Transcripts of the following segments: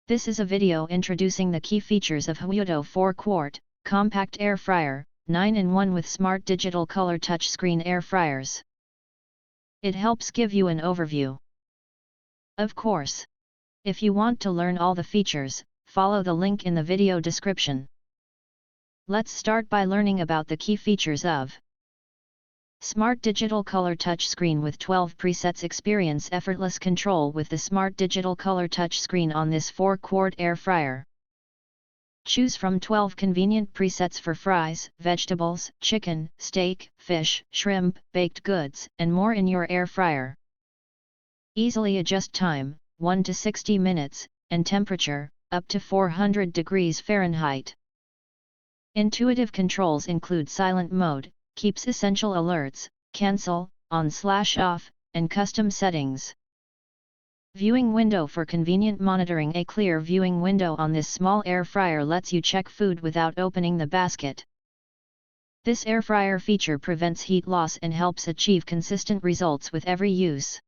This is a video introducing the key features of Whuto 4QT Compact Air Fryer, 9-in-1 with Smart Digital Color Touchscreen Air Fryers. It helps give you an overview. Of course. If you want to learn all the features, follow the link in the video description. Let's start by learning about the key features of Smart Digital Color Touchscreen with 12 presets. Experience effortless control with the Smart Digital Color Touchscreen on this 4QT air fryer. Choose from 12 convenient presets for fries, vegetables, chicken, steak, fish, shrimp, baked goods, and more in your air fryer. Easily adjust time, 1 to 60 minutes, and temperature, up to 400 degrees Fahrenheit. Intuitive controls include silent mode, keeps essential alerts, cancel, on/off, and custom settings. Viewing window for convenient monitoring. A clear viewing window on this small air fryer lets you check food without opening the basket. This air fryer feature prevents heat loss and helps achieve consistent results with every use.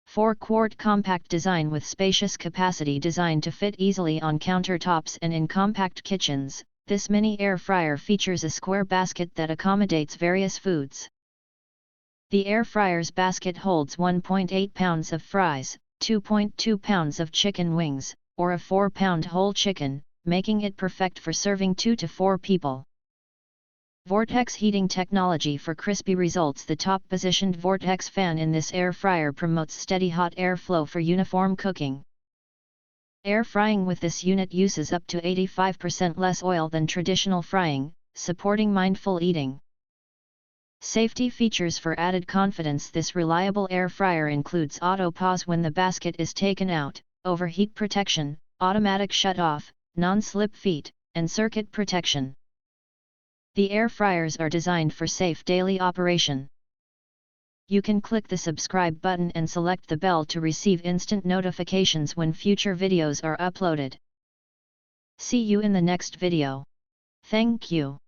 4QT compact design with spacious capacity designed to fit easily on countertops and in compact kitchens. This mini air fryer features a square basket that accommodates various foods. The air fryer's basket holds 1.8 pounds of fries, 2.2 pounds of chicken wings, or a 4-pound whole chicken, making it perfect for serving 2 to 4 people. Vortex heating technology for crispy results. The top-positioned vortex fan in this air fryer promotes steady hot airflow for uniform cooking. Air frying with this unit uses up to 85% less oil than traditional frying, supporting mindful eating. Safety features for added confidence. This reliable air fryer includes auto pause when the basket is taken out, overheat protection, automatic shut-off, non-slip feet, and circuit protection. The air fryers are designed for safe daily operation. You can click the subscribe button and select the bell to receive instant notifications when future videos are uploaded. See you in the next video. Thank you.